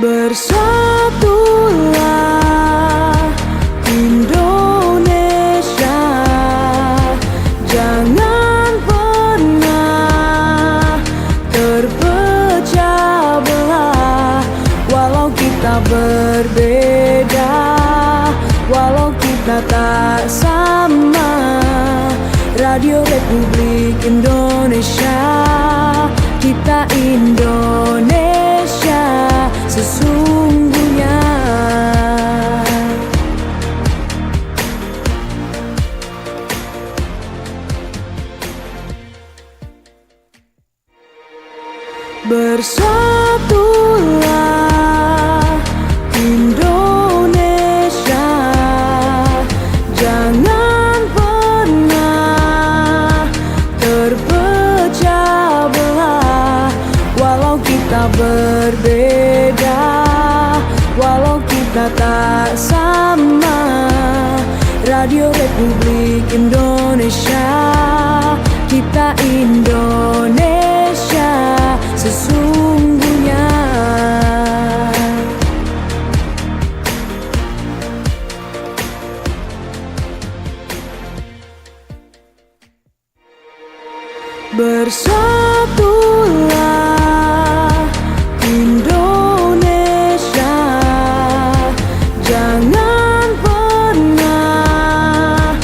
Bersatulah Indonesia, jangan pernah terpecah belah. Walau kita berbeda, walau kita tak sama, Radio Republik Indonesia, kita Indonesia sesungguhnya. Bersatulah Indonesia, jangan pernah terpecah belah. Walau kita berbeda, walau kita tak sama, Radio Republik Indonesia, kita Indonesia sesungguhnya. Bersatulah Indonesia, jangan pernah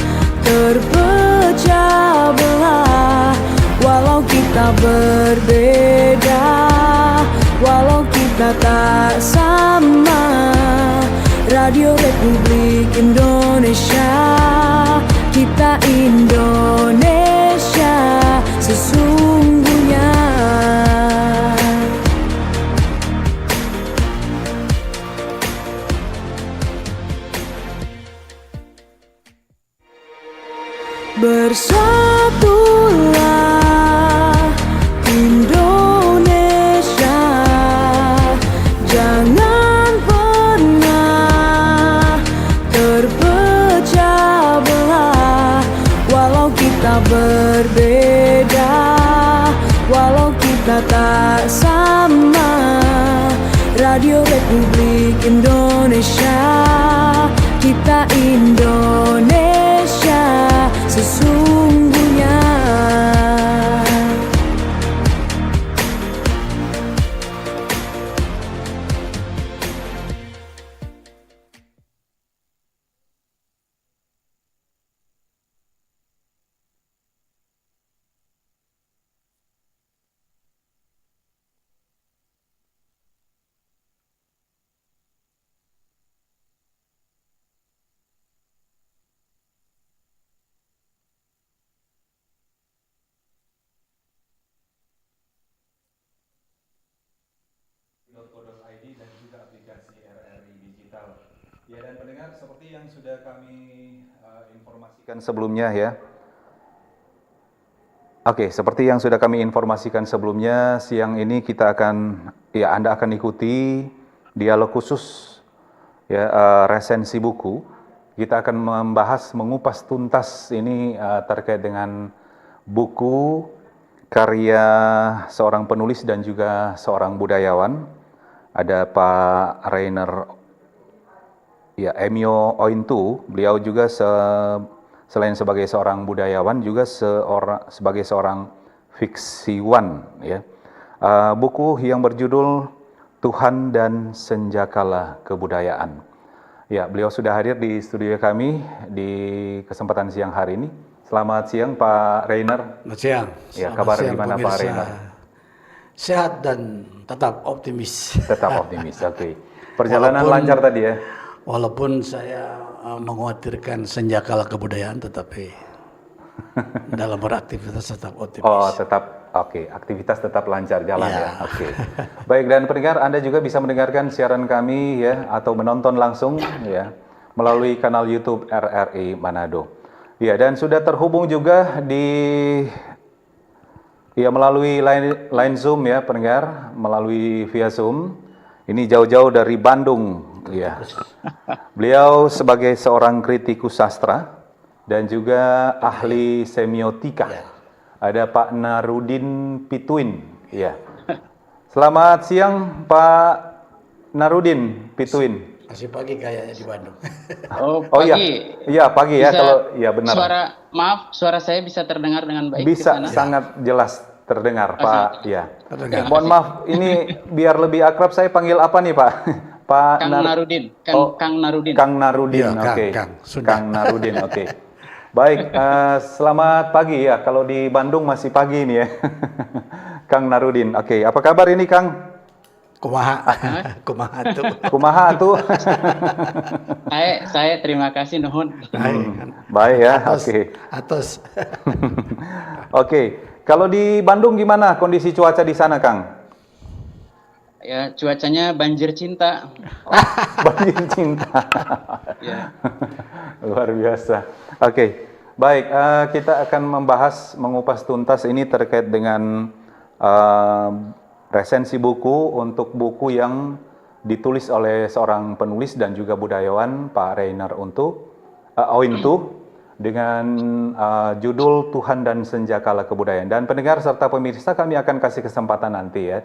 terpecah belah. Walau kita berbeda, walau kita tak sama, Radio Republik Indonesia, kita Indonesia sesungguhnya. Bersatulah Indonesia, jangan pernah terpecah belah. Walau kita berbeda, walau kita tak sama, Radio Republik Indonesia, kita Indonesia sesungguhnya. .co.id dan juga aplikasi RRI Digital. Ya, dan pendengar, seperti yang sudah kami informasikan sebelumnya ya. Oke, seperti yang sudah kami informasikan sebelumnya, siang ini kita akan, ya Anda akan ikuti dialog khusus ya, resensi buku. Kita akan membahas, mengupas tuntas ini terkait dengan buku karya seorang penulis dan juga seorang budayawan. Ada Pak Rainer ya, Emio Ointu. Beliau juga selain sebagai seorang budayawan juga sebagai seorang fiksiwan ya. Buku yang berjudul Tuhan dan Senjakala Kebudayaan. Ya, beliau sudah hadir di studio kami di kesempatan siang hari ini. Selamat siang Pak Rainer. Selamat siang. Ya, kabar gimana Pak Rainer? Sehat dan tetap optimis. Tetap optimis, oke. Perjalanan lancar tadi ya? Walaupun saya mengkhawatirkan senjakala kebudayaan, tetapi dalam beraktivitas tetap optimis. Oh, tetap, oke. Aktivitas tetap lancar jalan ya? Oke. Baik, dan pendengar, Anda juga bisa mendengarkan siaran kami ya, atau menonton langsung ya, melalui kanal YouTube RRI Manado. Ya, dan sudah terhubung juga melalui line Zoom ya pendengar, melalui via Zoom. Ini jauh-jauh dari Bandung ya. Beliau sebagai seorang kritikus sastra dan juga ahli semiotika. Ada Pak Narudin Pituin ya. Selamat siang Pak Narudin Pituin. Masih pagi kayaknya di Bandung. Oh, Oh iya, pagi. iya pagi ya Bisa kalau iya benar. Suara saya bisa terdengar dengan baik di Bisa sana? sangat jelas terdengar, Pak. Iya. Terdengar. Mohon maaf, ini biar lebih akrab saya panggil apa nih, Pak? Pak Kang Narudin, Kang Narudin. Kang Narudin, Iya, oke. Kang, sudah. Kang Narudin, oke. Baik, selamat pagi ya. Kalau di Bandung masih pagi nih ya. Kang Narudin, oke. Apa kabar ini, Kang? Kumaha, kumaha tuh. Kumaha tuh? Saya terima kasih nuhun. Baik ya, Atos, oke. atos. Oke, kalau di Bandung gimana kondisi cuaca di sana, Kang? Ya, cuacanya banjir cinta. Banjir cinta. Ya. Luar biasa. Oke, baik. Kita akan mengupas tuntas ini terkait dengan resensi buku untuk buku yang ditulis oleh seorang penulis dan juga budayawan, Pak Reiner Ointu, dengan judul Tuhan dan Senjakala Kebudayaan. Dan pendengar serta pemirsa, kami akan kasih kesempatan nanti ya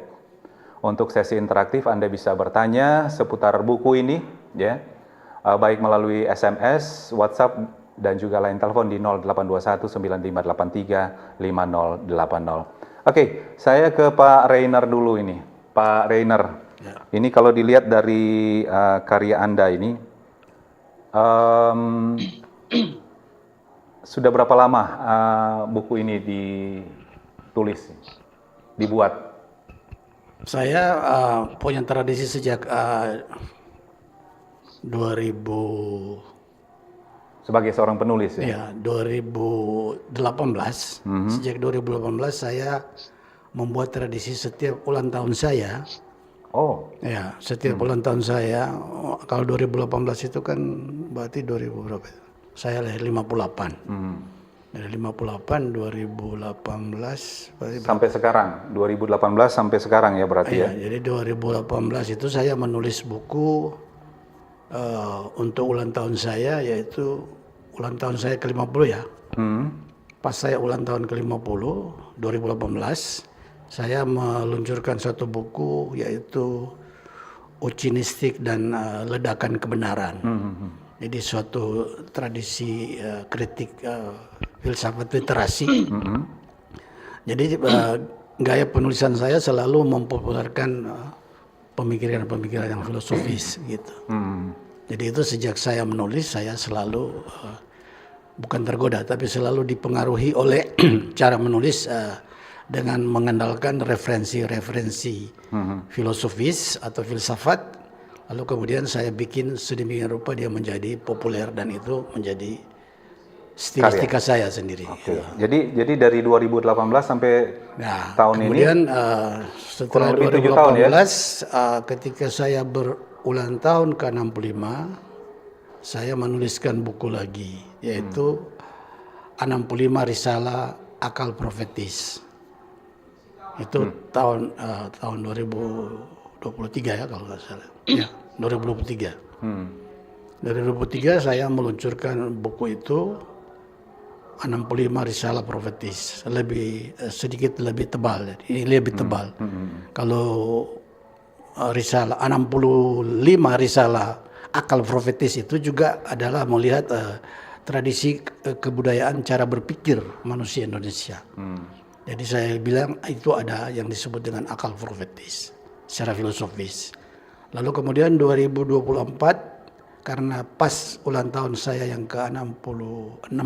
untuk sesi interaktif. Anda bisa bertanya seputar buku ini ya, baik melalui SMS, WhatsApp, dan juga line telepon di 0821 9583 5080. Oke, saya ke Pak Reiner dulu ini. Pak Reiner, ini kalau dilihat dari karya Anda ini, sudah berapa lama buku ini ditulis, dibuat? Saya punya tradisi sejak 2000. Sebagai seorang penulis ya? Ya, 2018. Sejak 2018 saya membuat tradisi setiap ulang tahun saya. Oh, Ya, setiap ulang tahun saya. Kalau 2018 itu kan berarti 2000 berapa? Saya lahir 58. Dari 58, 2018 berarti sampai sekarang, 2018 sampai sekarang ya berarti ya? jadi 2018 itu saya menulis buku untuk ulang tahun saya, yaitu ulang tahun saya ke-50 ya. Pas saya ulang tahun ke-50, 2018, saya meluncurkan satu buku yaitu Ucinistik dan Ledakan Kebenaran. Jadi suatu tradisi kritik filsafat literasi. Jadi gaya penulisan saya selalu mempopulerkan pemikiran-pemikiran yang filosofis gitu. Jadi itu sejak saya menulis, saya selalu bukan tergoda, tapi selalu dipengaruhi oleh cara menulis dengan mengandalkan referensi-referensi filosofis atau filsafat. Lalu kemudian saya bikin sedemikian rupa dia menjadi populer dan itu menjadi stilistika saya sendiri. Oke. Jadi dari 2018 sampai tahun kemudian, ini setelah kurang lebih 7 2018, tahun ya? Ketika saya berulang tahun ke-65, saya menuliskan buku lagi, yaitu 65 Risalah Akal Profetis. Itu tahun 2023 ya kalau nggak salah. Ya, 2023. Dari 2003 saya meluncurkan buku itu 65 Risalah Profetis, sedikit lebih tebal. Ini lebih tebal. Kalau risalah 65 Risalah Akal Profetis itu juga adalah melihat tradisi kebudayaan cara berpikir manusia Indonesia. Jadi saya bilang itu ada yang disebut dengan akal profetis secara filosofis. Lalu kemudian 2024 karena pas ulang tahun saya yang ke-66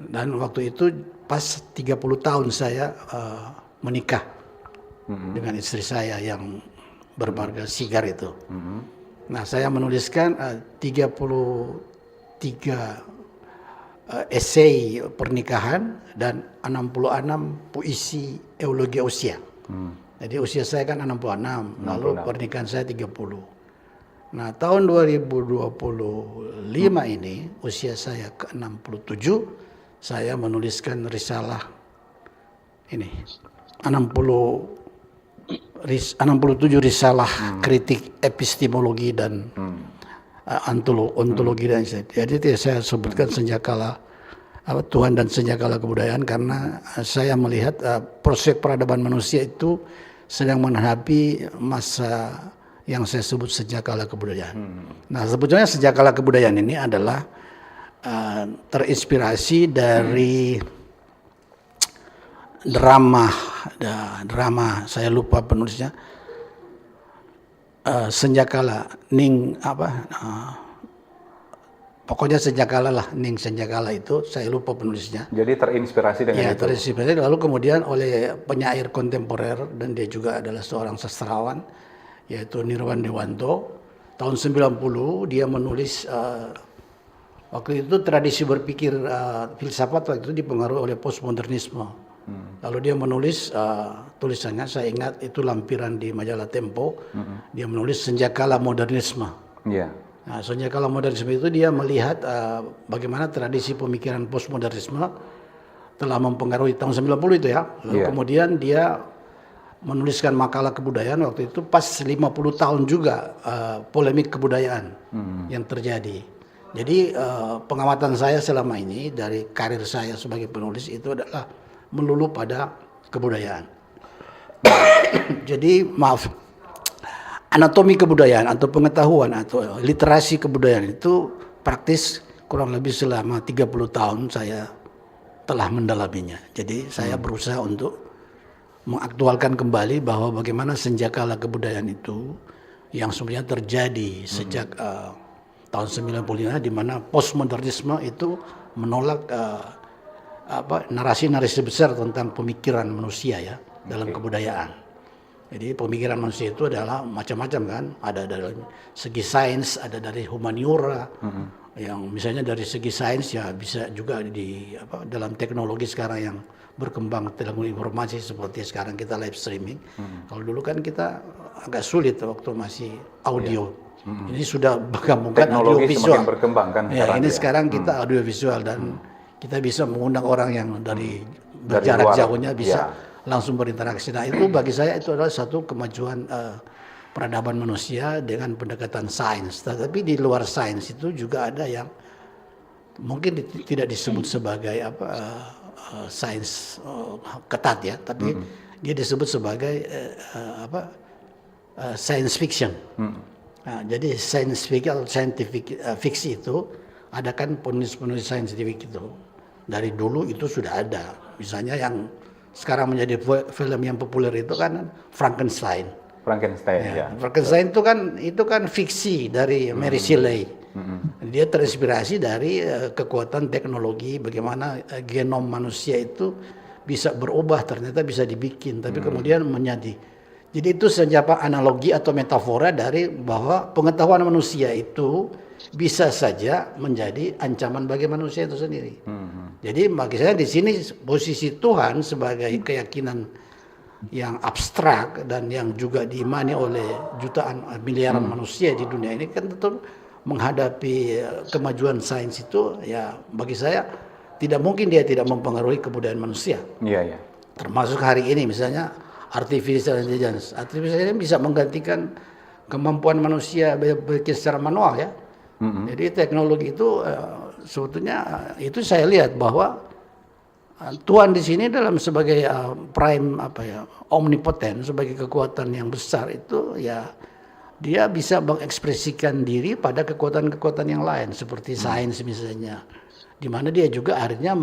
dan waktu itu pas 30 tahun saya menikah dengan istri saya yang bermarga Sigar itu. Nah, saya menuliskan 33 esai pernikahan dan 66 puisi eulogia usia. Jadi usia saya kan 66, lalu pernikahan saya 30. Nah, tahun 2025 ini usia saya ke-67, saya menuliskan risalah ini 67 risalah kritik epistemologi dan ontologi dan jadi saya sebutkan senjakala Tuhan dan senjakala kebudayaan karena saya melihat proses peradaban manusia itu sedang menghadapi masa yang saya sebut senjakala kebudayaan. Nah, sebetulnya senjakala kebudayaan ini adalah terinspirasi dari drama saya lupa penulisnya, senjakala pokoknya senjakala lah, Ning Senjakala itu saya lupa penulisnya. Jadi terinspirasi dengan Ya, itu. terinspirasi lalu kemudian oleh penyair kontemporer dan dia juga adalah seorang sastrawan yaitu Nirwan Dewanto. Tahun 90 dia menulis waktu itu tradisi berpikir filsafat waktu itu dipengaruhi oleh postmodernisme. Lalu dia menulis tulisannya, saya ingat itu lampiran di majalah Tempo. Dia menulis senjakala modernisme. Iya. Nah, senjakala modernisme itu dia melihat bagaimana tradisi pemikiran postmodernisme telah mempengaruhi tahun 90 itu ya. Lalu kemudian dia menuliskan makalah kebudayaan waktu itu pas 50 tahun juga polemik kebudayaan yang terjadi. Jadi pengamatan saya selama ini dari karir saya sebagai penulis itu adalah melulu pada kebudayaan. Jadi anatomi kebudayaan atau pengetahuan atau literasi kebudayaan itu praktis kurang lebih selama 30 tahun saya telah mendalaminya. Jadi saya berusaha untuk mengaktualkan kembali bahwa bagaimana senjakala kebudayaan itu yang sebenarnya terjadi sejak tahun 95 di mana postmodernisme itu menolak narasi-narasi besar tentang pemikiran manusia ya dalam kebudayaan. Jadi pemikiran manusia itu adalah macam-macam kan, ada dari segi sains, ada dari humaniora, yang misalnya dari segi sains ya bisa juga dalam teknologi sekarang yang berkembang teknologi informasi seperti sekarang kita live streaming. Kalau dulu kan kita agak sulit waktu masih audio. Ini sudah menggabungkan audio visual. Semakin berkembang kan ya, sekarang. Ini sekarang kita audio visual dan kita bisa mengundang orang yang dari berjarak jauhnya bisa langsung berinteraksi. Nah itu bagi saya itu adalah satu kemajuan peradaban manusia dengan pendekatan sains. Tetapi di luar sains itu juga ada yang mungkin tidak disebut sebagai sains ketat ya, tapi dia disebut sebagai science fiction. Nah, jadi science fiction atau scientific fiksi itu ada kan penulis-penulis saintifik itu dari dulu itu sudah ada. Misalnya yang sekarang menjadi film yang populer itu kan Frankenstein. Ya. Frankenstein itu kan fiksi dari Mary Shelley. Dia terinspirasi dari kekuatan teknologi, bagaimana genom manusia itu bisa berubah, ternyata bisa dibikin, tapi kemudian menjadi. Jadi itu senjata analogi atau metafora dari bahwa pengetahuan manusia itu bisa saja menjadi ancaman bagi manusia itu sendiri. Jadi bagi saya di sini posisi Tuhan sebagai keyakinan yang abstrak dan yang juga diimani oleh jutaan miliaran manusia di dunia ini kan tentu menghadapi kemajuan sains itu ya bagi saya tidak mungkin dia tidak mempengaruhi kebudayaan manusia. Iya. Termasuk hari ini misalnya artificial intelligence. Artificial intelligence bisa menggantikan kemampuan manusia berpikir secara manual ya. Jadi teknologi itu sebetulnya itu saya lihat bahwa Tuhan di sini dalam sebagai prime omnipotent, sebagai kekuatan yang besar itu ya dia bisa mengekspresikan diri pada kekuatan-kekuatan yang lain seperti sains misalnya, di mana dia juga akhirnya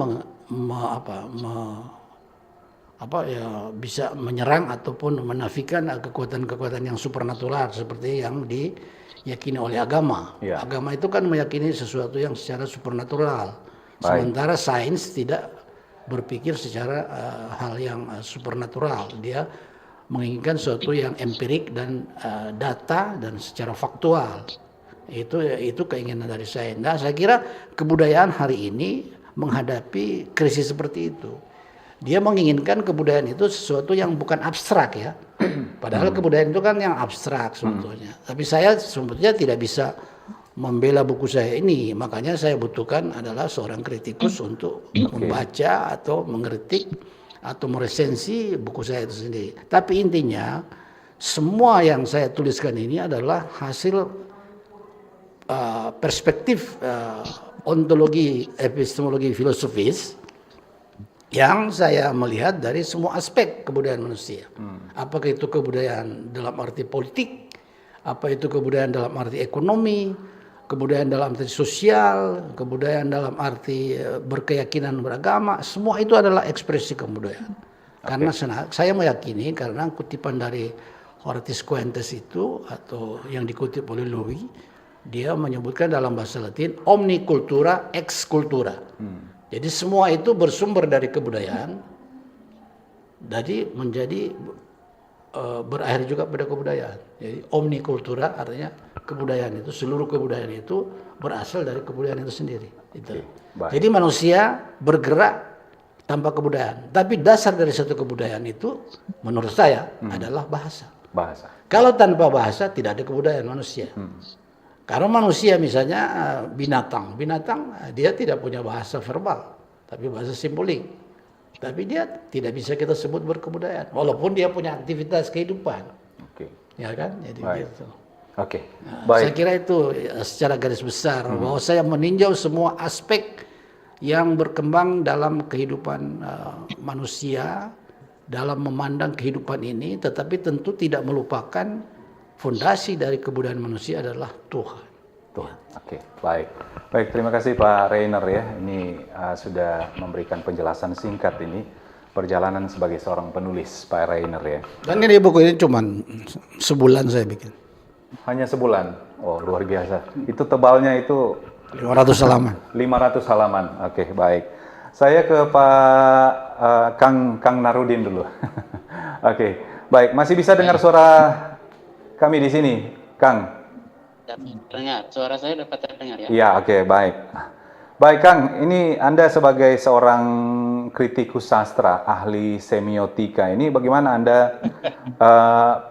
bisa menyerang ataupun menafikan kekuatan-kekuatan yang supernatural seperti yang diyakini oleh agama. Ya. Agama itu kan meyakini sesuatu yang secara supernatural, sementara sains tidak berpikir secara hal yang supernatural. Dia menginginkan sesuatu yang empirik dan data dan secara faktual. Itu keinginan dari saya. Nah, saya kira kebudayaan hari ini menghadapi krisis seperti itu. Dia menginginkan kebudayaan itu sesuatu yang bukan abstrak ya. Padahal kebudayaan itu kan yang abstrak sebetulnya. Tapi saya sebetulnya tidak bisa membela buku saya ini. Makanya saya butuhkan adalah seorang kritikus untuk membaca atau mengkritik atau meresensi buku saya itu sendiri. Tapi intinya semua yang saya tuliskan ini adalah hasil perspektif ontologi epistemologi filosofis yang saya melihat dari semua aspek kebudayaan manusia. Apakah itu kebudayaan dalam arti politik, Apa itu kebudayaan dalam arti ekonomi, kebudayaan dalam arti sosial, kebudayaan dalam arti berkeyakinan beragama, semua itu adalah ekspresi kebudayaan. Karena saya meyakini, karena kutipan dari Horatius Coentes itu atau yang dikutip oleh Louis, dia menyebutkan dalam bahasa Latin omni cultura ex cultura. Jadi semua itu bersumber dari kebudayaan, jadi menjadi berakhir juga pada kebudayaan. Jadi omni cultura artinya kebudayaan itu, seluruh kebudayaan itu berasal dari kebudayaan itu sendiri. Itu. Jadi manusia bergerak tanpa kebudayaan. Tapi dasar dari satu kebudayaan itu menurut saya adalah bahasa. Kalau tanpa bahasa tidak ada kebudayaan manusia. Karena manusia misalnya binatang dia tidak punya bahasa verbal, tapi bahasa simbolik. Tapi dia tidak bisa kita sebut berkebudayaan, walaupun dia punya aktivitas kehidupan. Ya kan? Jadi gitu. Saya kira itu secara garis besar bahwa saya meninjau semua aspek yang berkembang dalam kehidupan manusia, dalam memandang kehidupan ini, tetapi tentu tidak melupakan fondasi dari kebudayaan manusia adalah Tuhan. Baik, terima kasih Pak Rainer ya. Ini sudah memberikan penjelasan singkat ini perjalanan sebagai seorang penulis Pak Rainer ya. Dan ini buku ini cuma sebulan saya bikin. Hanya sebulan? Oh, luar biasa. Itu tebalnya itu 500 halaman. 500 halaman. Baik. Saya ke Pak Kang Narudin dulu. Baik. Masih bisa dengar suara kami di sini, Kang? Terdengar. Suara saya dapat terdengar ya? Iya, baik. Baik, Kang. Ini Anda sebagai seorang kritikus sastra, ahli semiotika. Ini bagaimana Anda,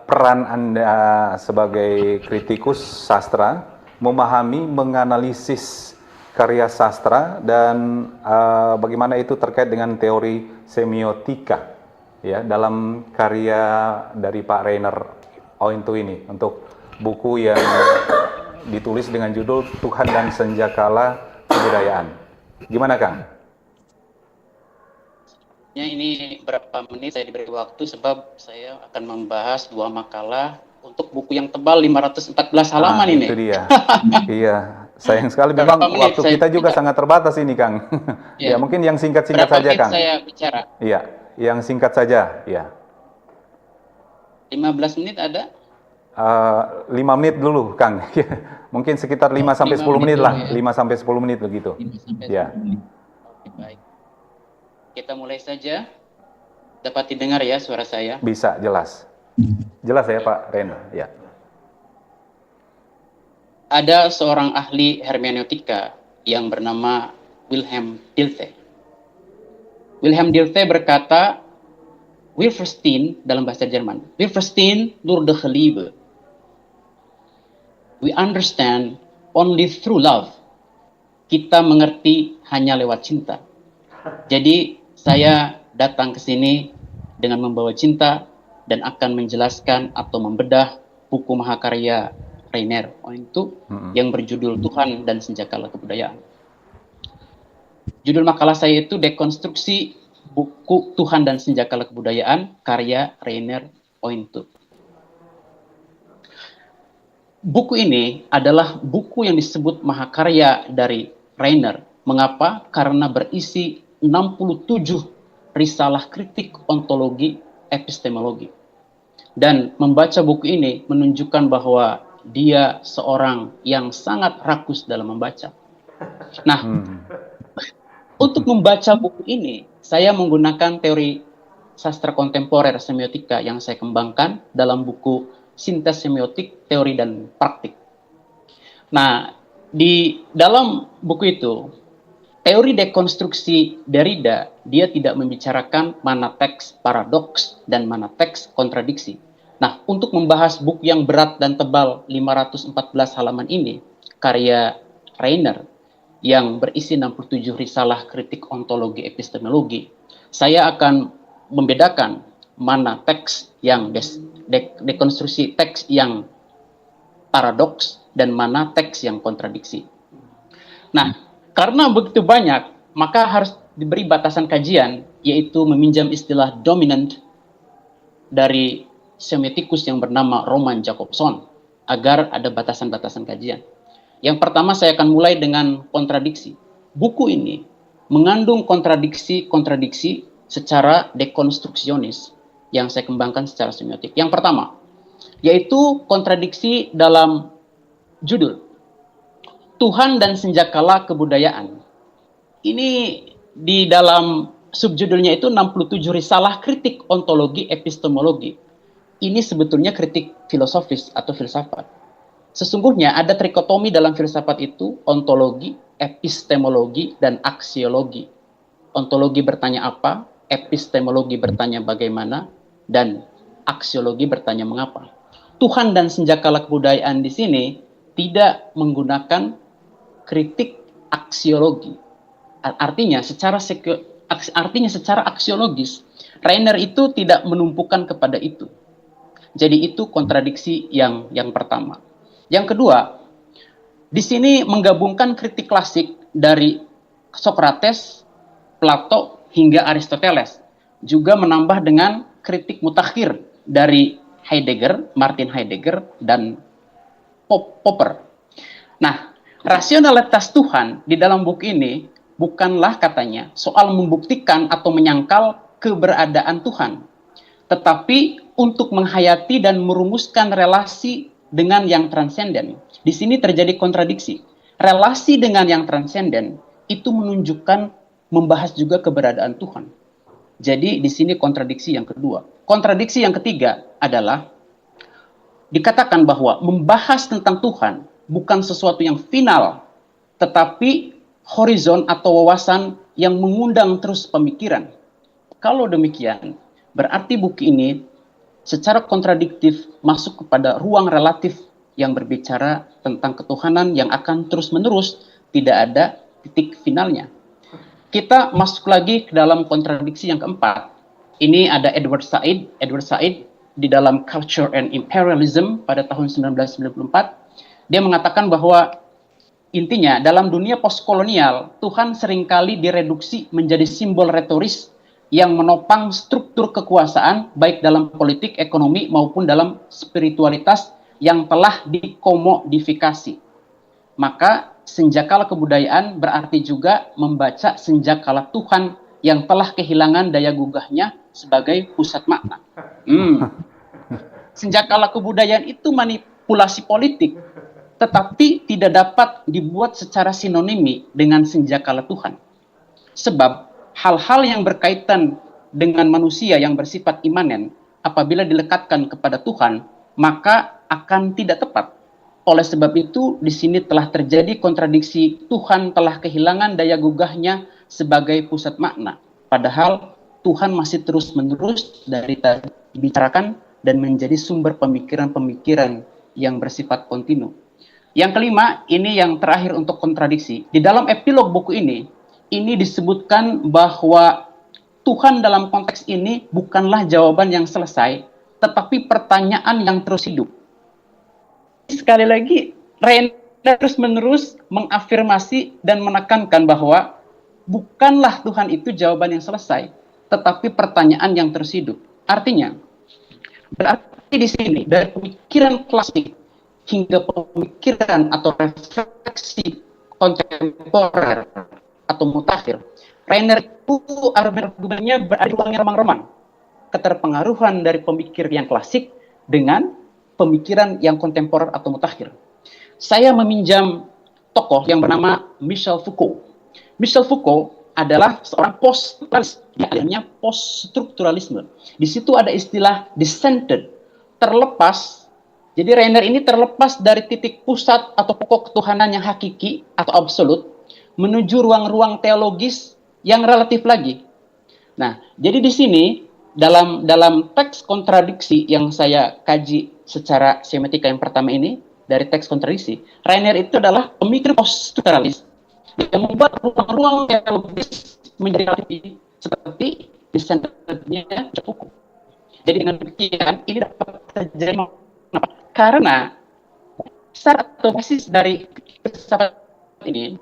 peran Anda sebagai kritikus sastra, memahami, menganalisis karya sastra dan bagaimana itu terkait dengan teori semiotika ya dalam karya dari Pak Rainer Ointu ini untuk buku yang ditulis dengan judul Tuhan dan Senjakala Kebudayaan. Gimana, Kang? Ya, ini berapa menit saya diberi waktu sebab saya akan membahas 2 makalah untuk buku yang tebal 514 halaman ini. Itu dia. Iya, sayang sekali memang waktu kita juga sangat terbatas ini, Kang. Ya, mungkin yang singkat-singkat saja, Kang. Berapa menit saya bicara? Iya, yang singkat saja, ya. 15 menit ada? 5 menit dulu, Kang. Mungkin sekitar 5 sampai 10 menit lah, 5 sampai 10 menit begitu. 5 sampai 10 ya. menit. Baik. Kita mulai saja. Dapat didengar ya suara saya? Bisa, jelas. Jelas ya Pak Rainer, ya. Ada seorang ahli hermeneutika yang bernama Wilhelm Dilthey. Wilhelm Dilthey berkata, "Wir verstehen," dalam bahasa Jerman, "Wir verstehen nur durch Liebe. We understand only through love." Kita mengerti hanya lewat cinta. Jadi saya datang ke sini dengan membawa cinta dan akan menjelaskan atau membedah buku mahakarya Rainer Ointu yang berjudul Tuhan dan Senjakala Kebudayaan. Judul makalah saya itu Dekonstruksi Buku Tuhan dan Senjakala Kebudayaan karya Rainer Ointu. Buku ini adalah buku yang disebut mahakarya dari Rainer. Mengapa? Karena berisi 67 risalah kritik ontologi epistemologi. Dan membaca buku ini menunjukkan bahwa dia seorang yang sangat rakus dalam membaca. Nah, untuk membaca buku ini, saya menggunakan teori sastra kontemporer semiotika yang saya kembangkan dalam buku Sintes Semiotik, Teori dan Praktik. Nah, di dalam buku itu, teori dekonstruksi Derrida, dia tidak membicarakan mana teks paradoks dan mana teks kontradiksi. Nah, untuk membahas buku yang berat dan tebal 514 halaman ini, karya Rainer, yang berisi 67 risalah kritik ontologi epistemologi, saya akan membedakan mana teks yang dekonstruksi teks yang paradoks dan mana teks yang kontradiksi. Nah, karena begitu banyak, maka harus diberi batasan kajian, yaitu meminjam istilah dominant dari semiotikus yang bernama Roman Jakobson. agar ada batasan-batasan kajian. Yang pertama saya akan mulai dengan kontradiksi. Buku ini mengandung kontradiksi-kontradiksi secara dekonstruksionis yang saya kembangkan secara semiotik. Yang pertama, yaitu kontradiksi dalam judul Tuhan dan Senjakala Kebudayaan. Ini di dalam subjudulnya itu 67 risalah kritik ontologi epistemologi. Ini sebetulnya kritik filosofis atau filsafat. Sesungguhnya ada trikotomi dalam filsafat itu, ontologi, epistemologi, dan aksiologi. Ontologi bertanya apa, epistemologi bertanya bagaimana, dan aksiologi bertanya mengapa. Tuhan dan Senjakala Kebudayaan di sini tidak menggunakan kritik aksiologi. Artinya secara aksiologis, Rainer itu tidak menumpukan kepada itu. Jadi itu kontradiksi yang pertama. Yang kedua, di sini menggabungkan kritik klasik dari Sokrates, Plato, hingga Aristoteles. Juga menambah dengan kritik mutakhir dari Heidegger, Martin Heidegger, dan Popper. Nah, rasionalitas Tuhan di dalam buku ini bukanlah katanya soal membuktikan atau menyangkal keberadaan Tuhan, tetapi untuk menghayati dan merumuskan relasi dengan yang transenden. Di sini terjadi kontradiksi. Relasi dengan yang transenden itu menunjukkan membahas juga keberadaan Tuhan. Jadi di sini kontradiksi yang kedua. Kontradiksi yang ketiga adalah dikatakan bahwa membahas tentang Tuhan bukan sesuatu yang final, tetapi horizon atau wawasan yang mengundang terus pemikiran. Kalau demikian, berarti buku ini secara kontradiktif masuk kepada ruang relatif yang berbicara tentang ketuhanan yang akan terus-menerus, tidak ada titik finalnya. Kita masuk lagi ke dalam kontradiksi yang keempat. Ini ada Edward Said. Edward Said di dalam Culture and Imperialism pada tahun 1994, dia mengatakan bahwa intinya dalam dunia postkolonial, Tuhan seringkali direduksi menjadi simbol retoris yang menopang struktur kekuasaan baik dalam politik, ekonomi maupun dalam spiritualitas yang telah dikomodifikasi. Maka senjakala kebudayaan berarti juga membaca senjakala Tuhan yang telah kehilangan daya gugahnya sebagai pusat makna. Senjakala kebudayaan itu manipulasi politik, tetapi tidak dapat dibuat secara sinonimi dengan senjakala Tuhan. Sebab hal-hal yang berkaitan dengan manusia yang bersifat imanen, apabila dilekatkan kepada Tuhan, maka akan tidak tepat. Oleh sebab itu, di sini telah terjadi kontradiksi. Tuhan telah kehilangan daya gugahnya sebagai pusat makna. Padahal Tuhan masih terus-menerus dari dibicarakan dan menjadi sumber pemikiran-pemikiran yang bersifat kontinu. Yang kelima, ini yang terakhir untuk kontradiksi. Di dalam epilog buku ini disebutkan bahwa Tuhan dalam konteks ini bukanlah jawaban yang selesai, tetapi pertanyaan yang terus hidup. Sekali lagi, Rainer terus-menerus mengafirmasi dan menekankan bahwa bukanlah Tuhan itu jawaban yang selesai, tetapi pertanyaan yang terus hidup. Artinya, berarti di sini dari pemikiran klasik hingga pemikiran atau refleksi kontemporer atau mutakhir, Rainer itu argumennya berada di ruang yang remang-remang. Keterpengaruhan dari pemikir yang klasik dengan pemikiran yang kontemporer atau mutakhir. Saya meminjam tokoh yang bernama Michel Foucault. Michel Foucault adalah seorang post-strukturalis, aliasnya post-strukturalisme. Di situ ada istilah dissented, terlepas. Jadi Rainer ini terlepas dari titik pusat atau pokok ketuhanan yang hakiki atau absolut, menuju ruang-ruang teologis yang relatif lagi. Nah, jadi di sini dalam teks kontradiksi yang saya kaji secara semiotika yang pertama ini, dari teks kontradiksi, Rainer itu adalah pemikir post-strukturalis yang membuat ruang-ruang teologis menjadi relatif seperti descendantnya cukup. Jadi dengan demikian ini dapat terjadi karena dasar atau basis dari filsafat ini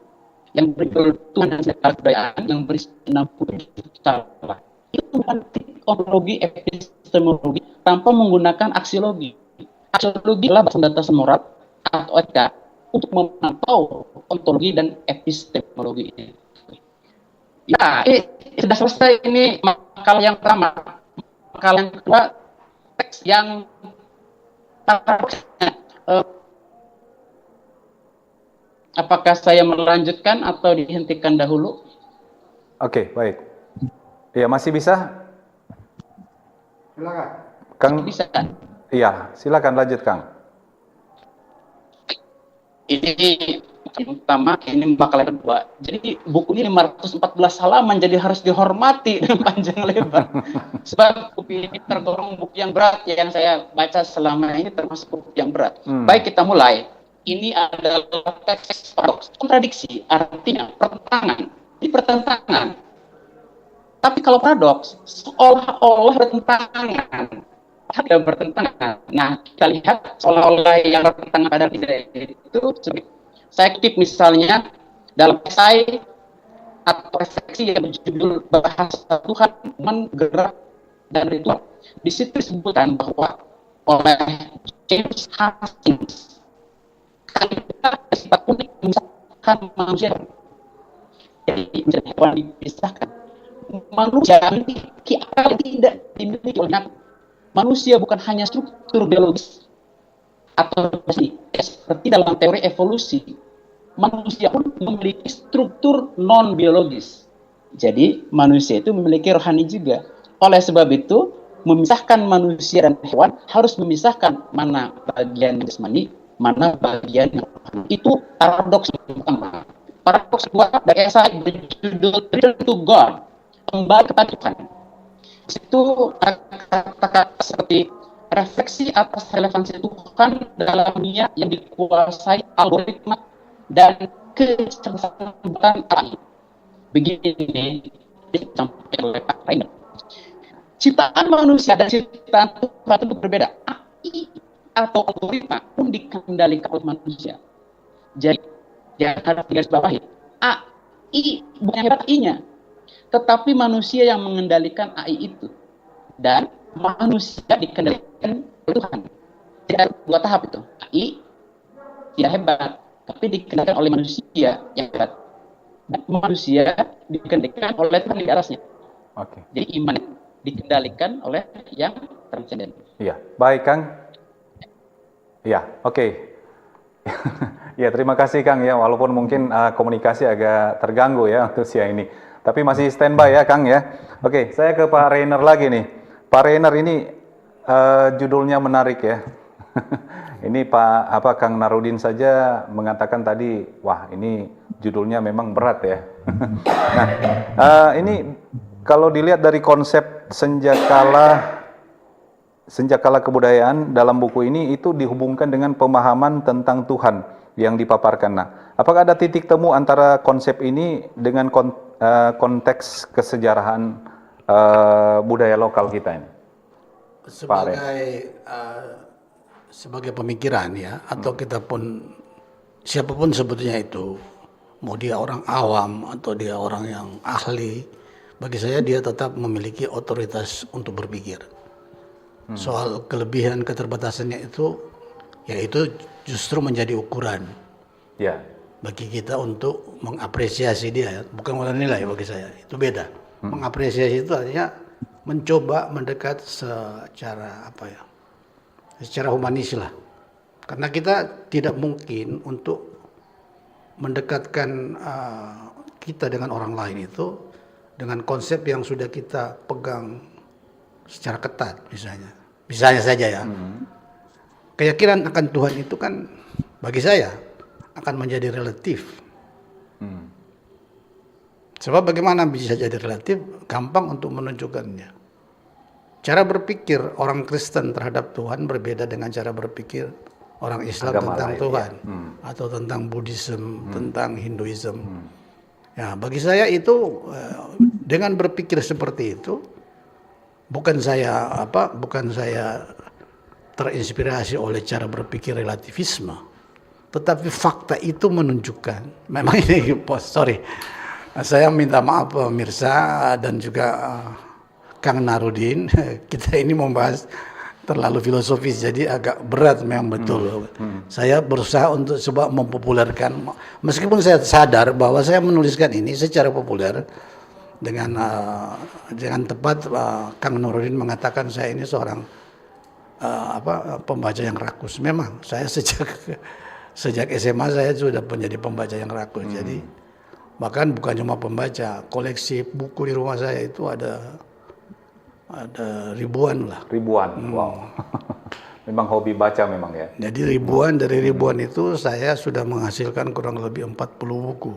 yang berjudul Tuhan dan Senjakala Kebudayaan yang berisi 60 salah. Itu bukan ontologi epistemologi tanpa menggunakan aksiologi. Aksiologi adalah batasan moral atau etika untuk memantau ontologi dan epistemologi ini. Ya, sudah selesai ini makalah yang pertama. Makalah yang kedua, teks yang apakah saya melanjutkan atau dihentikan dahulu? Oke, baik. Ya, masih bisa? Silakan. Kang, Bisa. iya, silakan lanjut, Kang. Ini yang pertama, ini makalah yang kedua. Jadi buku ini 514 halaman, jadi harus dihormati dengan panjang lebar. Sebab buku ini tergolong buku yang berat yang saya baca selama ini, termasuk buku yang berat. Baik, kita mulai. Ini adalah teks paradoks, kontradiksi, artinya pertentangan. Ini pertentangan. Tapi kalau paradoks, seolah-olah bertentangan. Tidak bertentangan. Nah, kita lihat seolah-olah yang bertentangan pada tidak itu. Saya kutip misalnya dalam esai atau refleksi yang berjudul Bahasa Tuhan, Gerak, dan Ritual. Di situ disebutkan bahwa oleh James Hastings, kalimat sifat unik memisahkan manusia. Jadi menjadi hewan dipisahkan. Manusia memiliki akal yang tidak dimiliki oleh binatang. Manusia bukan hanya struktur biologis atau seperti dalam teori evolusi. Manusia pun memiliki struktur non biologis. Jadi manusia itu memiliki rohani juga. Oleh sebab itu, memisahkan manusia dan hewan harus memisahkan mana bagian jasmani, mana bagian yang rohani. Itu paradoks pertama. Paradoks kedua dari esai berjudul Return to God, kembali kepada Tuhan. Itu kata-kata seperti refleksi atas relevansi Tuhan dalam dunia yang dikuasai algoritma dan kecerdasan AI. Begini disampaikan oleh Pak Rainer. Ciptaan manusia dan ciptaan Tuhan itu berbeda. AI atau algoritma pun dikendalikan oleh manusia. Jadi yang harus digarisbawahi, AI bukan hebat AI-nya, tetapi manusia yang mengendalikan AI itu, dan manusia dikendalikan oleh Tuhan. Tidak dua tahap itu. AI tidak hebat, tapi dikendalikan oleh manusia yang hebat, dan manusia dikendalikan oleh Tuhan di atasnya. Oke. Jadi iman dikendalikan oleh yang transenden. Iya, baik, Kang. Iya, oke. Ya, terima kasih, Kang, ya, walaupun mungkin komunikasi agak terganggu ya untuk siang ini. Tapi masih standby ya, Kang, ya. Oke, saya ke Pak Rainer lagi nih. Pak Rainer ini judulnya menarik ya. Ini Kang Narudin saja mengatakan tadi, wah ini judulnya memang berat ya. Nah, ini kalau dilihat dari konsep senjakala kebudayaan dalam buku ini itu dihubungkan dengan pemahaman tentang Tuhan yang dipaparkan. Nah, apakah ada titik temu antara konsep ini dengan konteks kesejarahan budaya lokal kita ini? Sebagai pemikiran ya, atau kita pun siapapun sebetulnya itu, mau dia orang awam atau dia orang yang ahli, bagi saya dia tetap memiliki otoritas untuk berpikir. Soal kelebihan keterbatasannya itu, ya itu justru menjadi ukuran bagi kita untuk mengapresiasi dia, bukan menilai bagi saya, itu beda. Mengapresiasi itu artinya mencoba mendekat secara secara humanis lah. Karena kita tidak mungkin untuk mendekatkan kita dengan orang lain itu dengan konsep yang sudah kita pegang secara ketat misalnya saja ya. Keyakinan akan Tuhan itu kan bagi saya akan menjadi relatif. Sebab bagaimana bisa jadi relatif? Gampang untuk menunjukkannya. Cara berpikir orang Kristen terhadap Tuhan berbeda dengan cara berpikir orang Islam agama tentang lain, Tuhan atau tentang Buddhism, tentang Hinduism. Ya, bagi saya itu dengan berpikir seperti itu bukan saya terinspirasi oleh cara berpikir relativisme, tetapi fakta itu menunjukkan memang ini saya minta maaf pemirsa dan juga Kang Narudin, kita ini membahas terlalu filosofis, jadi agak berat memang betul. Saya berusaha untuk coba mempopulerkan, meskipun saya sadar bahwa saya menuliskan ini secara populer dengan tepat. Kang Nuruddin mengatakan saya ini seorang pembaca yang rakus. Memang saya sejak SMA saya sudah menjadi pembaca yang rakus. Jadi bahkan bukan cuma pembaca, koleksi buku di rumah saya itu ada ribuan lah. Ribuan, wow. Memang hobi baca memang ya. Jadi dari ribuan itu saya sudah menghasilkan kurang lebih 40 buku.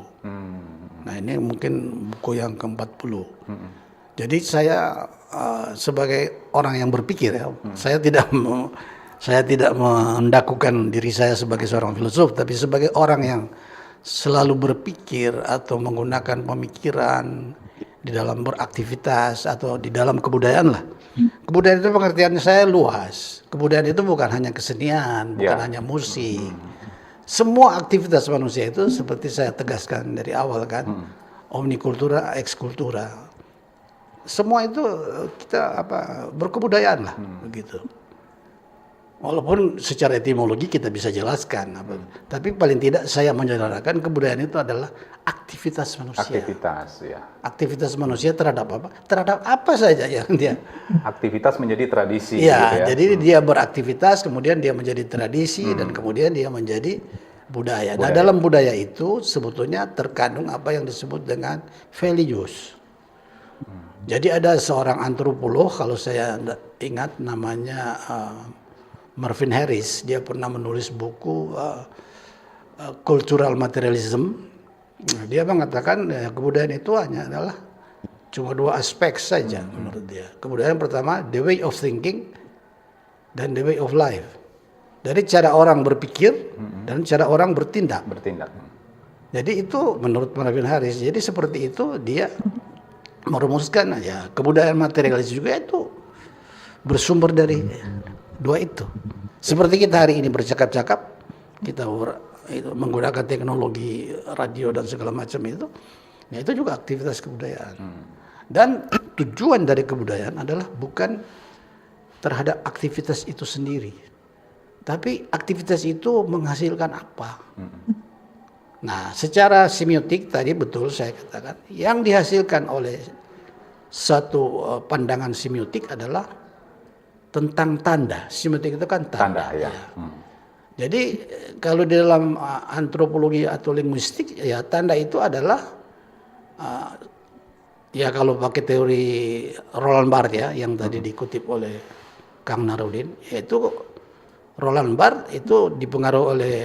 Nah ini mungkin buku yang ke-40. Jadi saya sebagai orang yang berpikir ya, saya tidak mendakukan diri saya sebagai seorang filosof, tapi sebagai orang yang selalu berpikir atau menggunakan pemikiran di dalam beraktivitas atau di dalam kebudayaan lah. Kebudayaan itu pengertiannya saya luas. Kebudayaan itu bukan hanya kesenian, bukan hanya musik. Semua aktivitas manusia itu seperti saya tegaskan dari awal kan, omnikultura, ekskultura. Semua itu kita berkebudayaan lah, begitu. Walaupun secara etimologi kita bisa jelaskan, tapi paling tidak saya menyederhanakan kebudayaan itu adalah aktivitas manusia. Aktivitas, ya. Aktivitas manusia terhadap apa? Terhadap apa saja yang dia. Aktivitas menjadi tradisi. Ya, gitu ya. jadi dia beraktivitas, kemudian dia menjadi tradisi, dan kemudian dia menjadi budaya. Nah, dalam budaya itu sebetulnya terkandung apa yang disebut dengan values. Jadi ada seorang antropolog, kalau saya ingat namanya Marvin Harris, dia pernah menulis buku Cultural Materialism. Dia mengatakan kebudayaan itu hanya adalah cuma dua aspek saja menurut dia. Kebudayaan pertama, the way of thinking dan the way of life. Dari cara orang berpikir dan cara orang bertindak. Jadi itu menurut Marvin Harris. Jadi seperti itu dia merumuskan ya kebudayaan materialis juga itu bersumber dari dua itu. Seperti kita hari ini bercakap-cakap, kita menggunakan teknologi radio dan segala macam itu, ya itu juga aktivitas kebudayaan. Dan tujuan dari kebudayaan adalah bukan terhadap aktivitas itu sendiri, tapi aktivitas itu menghasilkan apa. Nah, secara semiotik tadi betul saya katakan, yang dihasilkan oleh satu pandangan semiotik adalah tentang tanda. Semiotik itu kan tanda. Ya. Jadi kalau di dalam antropologi atau linguistik, ya tanda itu adalah ya kalau pakai teori Roland Barthes ya, yang tadi dikutip oleh Kang Nuruddin, yaitu Roland Barthes itu dipengaruhi oleh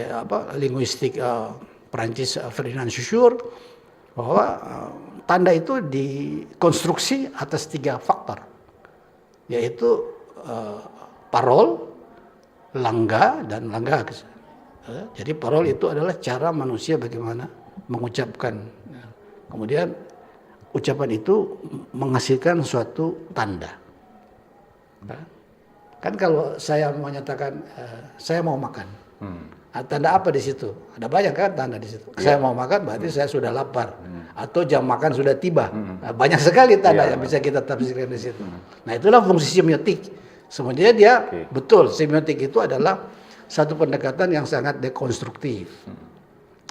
linguistik Prancis Ferdinand Saussure, bahwa tanda itu dikonstruksi atas 3 faktor, yaitu parol, langga, dan langga. Jadi parol itu adalah cara manusia bagaimana mengucapkan. Kemudian ucapan itu menghasilkan suatu tanda. Kan kalau saya menyatakan saya mau makan, tanda apa di situ? Ada banyak kan tanda di situ. Saya mau makan berarti saya sudah lapar, atau jam makan sudah tiba. Banyak sekali tanda yang bisa kita tafsirkan di situ. Nah, itulah fungsi semiotik. Sebenarnya dia betul, semiotik itu adalah satu pendekatan yang sangat dekonstruktif.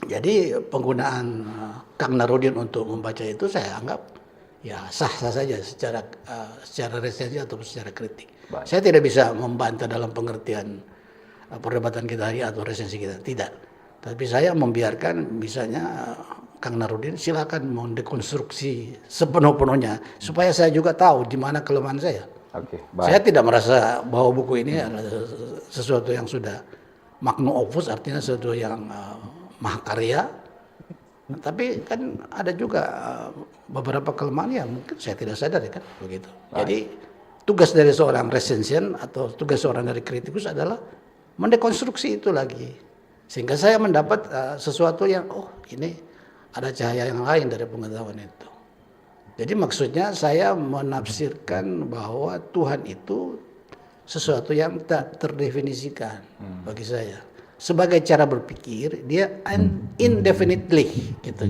Jadi penggunaan Kang Nuruddin untuk membaca itu saya anggap ya sah-sah saja secara resensi atau secara kritik. Saya tidak bisa membantah dalam pengertian perdebatan kita hari atau resensi kita, tidak. Tapi saya membiarkan misalnya Kang Nuruddin silakan mendekonstruksi sepenuh-penuhnya supaya saya juga tahu di mana kelemahan saya. Saya tidak merasa bahwa buku ini adalah sesuatu yang sudah magnum opus, artinya sesuatu yang mahakarya. Tapi kan ada juga beberapa kelemahan yang mungkin saya tidak sadar ya kan, begitu. Jadi tugas dari seorang resensian atau tugas seorang dari kritikus adalah mendekonstruksi itu lagi, sehingga saya mendapat sesuatu yang ini ada cahaya yang lain dari pengetahuan itu. Jadi maksudnya saya menafsirkan bahwa Tuhan itu sesuatu yang tak terdefinisikan bagi saya. Sebagai cara berpikir dia indefinitely gitu.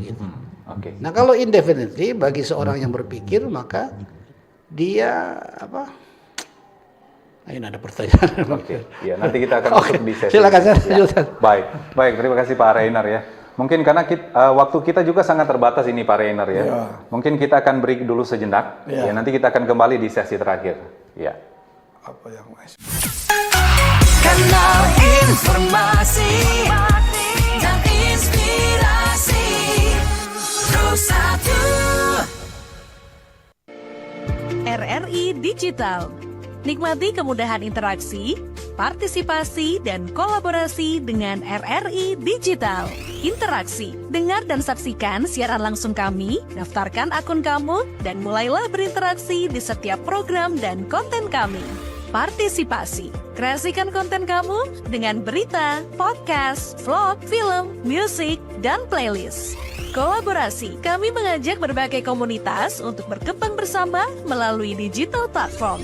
Nah, kalau indefinitely bagi seorang yang berpikir, maka dia Ini ada pertanyaan. Oke, ya nanti kita akan masuk di sesi. Silakan saya Ya. lanjutkan. Baik, terima kasih Pak Reiner ya. Mungkin karena waktu kita juga sangat terbatas ini Pak Reiner ya. Ya. Mungkin kita akan break dulu sejenak. Ya. Ya, nanti kita akan kembali di sesi terakhir. Ya. Apa yang masih? Kanal informasi dan inspirasi Pro 1 RRI Digital. Nikmati kemudahan interaksi, partisipasi, dan kolaborasi dengan RRI Digital. Interaksi, dengar dan saksikan siaran langsung kami, daftarkan akun kamu, dan mulailah berinteraksi di setiap program dan konten kami. Partisipasi, kreasikan konten kamu dengan berita, podcast, vlog, film, musik, dan playlist. Kolaborasi, kami mengajak berbagai komunitas untuk berkembang bersama melalui digital platform.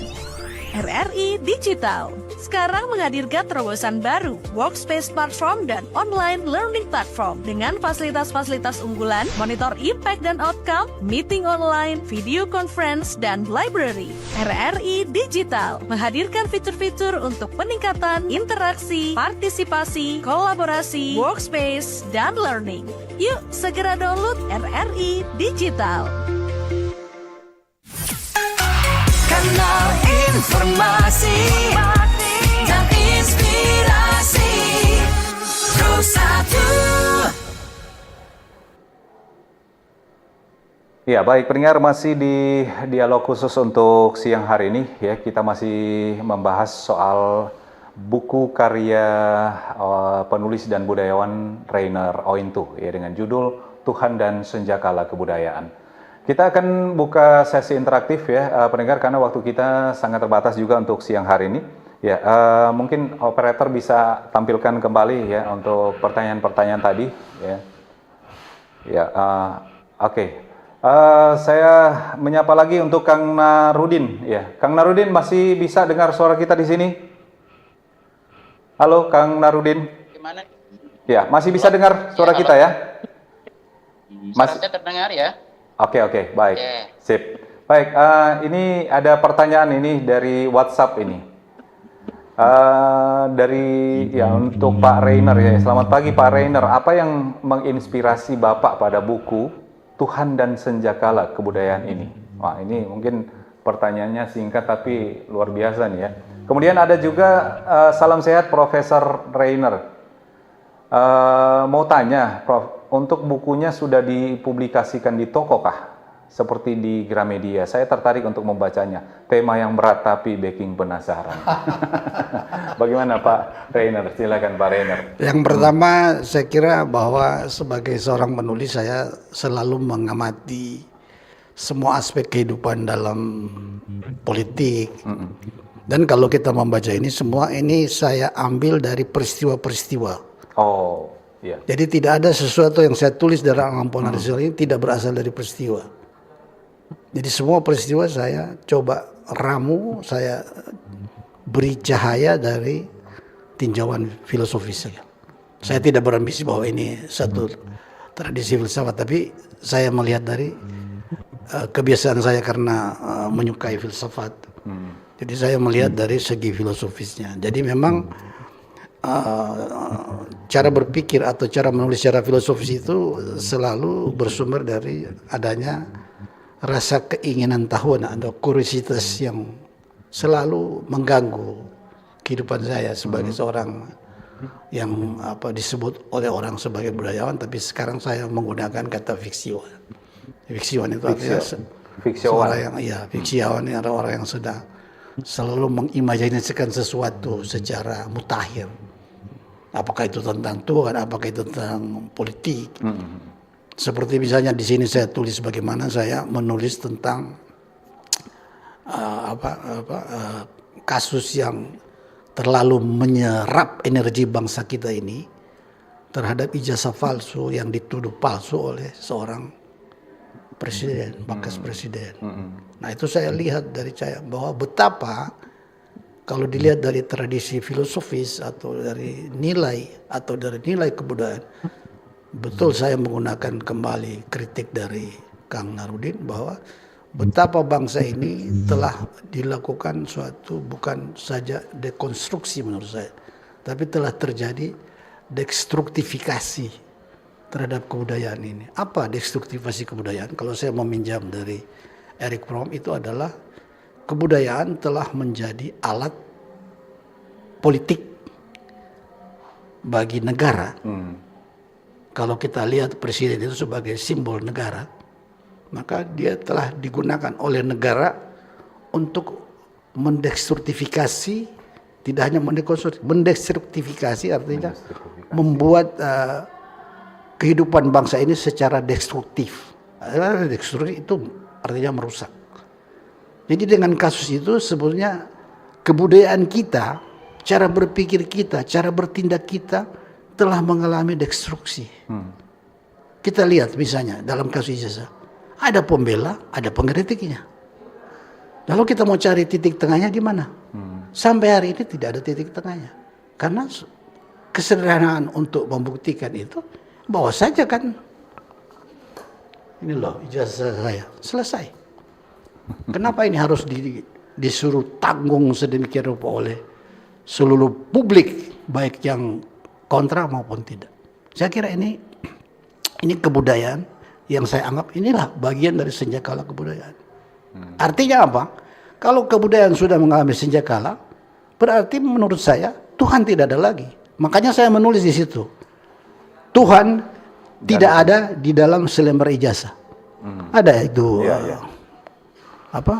RRI Digital sekarang menghadirkan terobosan baru, workspace platform dan online learning platform dengan fasilitas-fasilitas unggulan, monitor impact dan outcome, meeting online, video conference, dan library. RRI Digital menghadirkan fitur-fitur untuk peningkatan interaksi, partisipasi, kolaborasi, workspace, dan learning. Yuk, segera download RRI Digital. Kanal informasi dan inspirasi Pro 1. Ya, baik pendengar, masih di dialog khusus untuk siang hari ini ya. Kita masih membahas soal buku karya penulis dan budayawan Rainer Ointu ya dengan judul Tuhan dan Senjakala Kebudayaan. Kita akan buka sesi interaktif ya pendengar, karena waktu kita sangat terbatas juga untuk siang hari ini. Ya, mungkin operator bisa tampilkan kembali ya untuk pertanyaan-pertanyaan tadi ya. Ya, oke. Saya menyapa lagi untuk Kang Narudin ya. Kang Narudin masih bisa dengar suara kita di sini? Halo Kang Narudin. Gimana? Ya, masih bisa dengar suara kita ya? Masih terdengar ya? Oke, baik. Oke. Sip. Baik, ini ada pertanyaan ini dari WhatsApp ini. Dari ya untuk Pak Reiner ya. Selamat pagi Pak Reiner. Apa yang menginspirasi Bapak pada buku Tuhan dan Senjakala Kebudayaan ini? Wah, ini mungkin pertanyaannya singkat tapi luar biasa nih ya. Kemudian ada juga salam sehat Profesor Reiner. Mau tanya, Prof, untuk bukunya sudah dipublikasikan di toko kah? Seperti di Gramedia. Saya tertarik untuk membacanya. Tema yang berat tapi bikin penasaran. Bagaimana Pak Reiner? Silakan Pak Reiner. Yang pertama, saya kira bahwa sebagai seorang penulis saya selalu mengamati semua aspek kehidupan dalam politik. Dan kalau kita membaca ini semua, ini saya ambil dari peristiwa-peristiwa. Oh, iya. Jadi tidak ada sesuatu yang saya tulis dalam Ampun Nasional ini tidak berasal dari peristiwa. Jadi semua peristiwa saya coba ramu, saya beri cahaya dari tinjauan filosofisnya. Saya tidak berambisi bahwa ini satu tradisi filsafat, tapi saya melihat dari kebiasaan saya karena menyukai filsafat. Jadi saya melihat dari segi filosofisnya. Jadi memang cara berpikir atau cara menulis secara filosofis itu selalu bersumber dari adanya rasa keinginan tahu atau kuriositas yang selalu mengganggu kehidupan saya sebagai seorang yang disebut oleh orang sebagai budayawan, tapi sekarang saya menggunakan kata fiksiowan. Fiksiowan itu artinya seorang yang fiksiowan ini adalah orang yang sudah selalu mengimajinasikan sesuatu secara mutakhir. Apakah itu tentang Tuhan, apakah itu tentang politik. Seperti misalnya di sini saya tulis bagaimana saya menulis tentang kasus yang terlalu menyerap energi bangsa kita ini terhadap ijazah palsu yang dituduh palsu oleh seorang presiden, bekas presiden. Nah itu saya lihat dari saya bahwa betapa kalau dilihat dari tradisi filosofis atau dari nilai kebudayaan, betul saya menggunakan kembali kritik dari Kang Narudin bahwa betapa bangsa ini telah dilakukan suatu bukan saja dekonstruksi menurut saya, tapi telah terjadi destruktifikasi terhadap kebudayaan ini. Apa destruktifikasi kebudayaan? Kalau saya meminjam dari Eric Fromm, itu adalah kebudayaan telah menjadi alat politik bagi negara. Kalau kita lihat presiden itu sebagai simbol negara, maka dia telah digunakan oleh negara untuk mendestruktifikasi, tidak hanya mendestruktifikasi artinya membuat kehidupan bangsa ini secara destruktif. Destruktif itu artinya merusak. Jadi dengan kasus itu sebetulnya kebudayaan kita, cara berpikir kita, cara bertindak kita telah mengalami destruksi. Kita lihat misalnya dalam kasus ijazah, ada pembela, ada pengkritiknya. Lalu kita mau cari titik tengahnya di mana? Sampai hari ini tidak ada titik tengahnya. Karena kesederhanaan untuk membuktikan itu, bawa saja kan. Ini loh ijazah saya, selesai. Kenapa ini harus disuruh tanggung sedemikian rupa oleh seluruh publik, baik yang kontra maupun tidak. Saya kira ini kebudayaan yang saya anggap inilah bagian dari senjakala kebudayaan. Artinya apa? Kalau kebudayaan sudah mengalami senjakala, berarti menurut saya Tuhan tidak ada lagi. Makanya saya menulis di situ, Tuhan tidak ada di dalam selembar ijazah. Ada itu apa?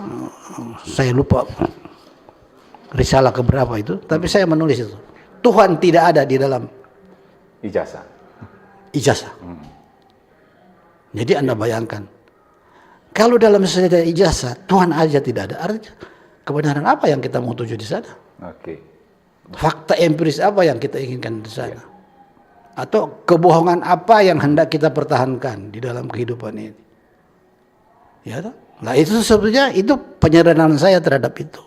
Saya lupa risalah keberapa itu, tapi saya menulis itu. Tuhan tidak ada di dalam ijazah. Jadi Anda bayangkan, kalau dalam sejarah ijazah Tuhan aja tidak ada, artinya kebenaran apa yang kita mau tuju di sana? Fakta empiris apa yang kita inginkan di sana? Atau kebohongan apa yang hendak kita pertahankan di dalam kehidupan ini? Ya, nah itu sebetulnya itu penyerahan saya terhadap itu.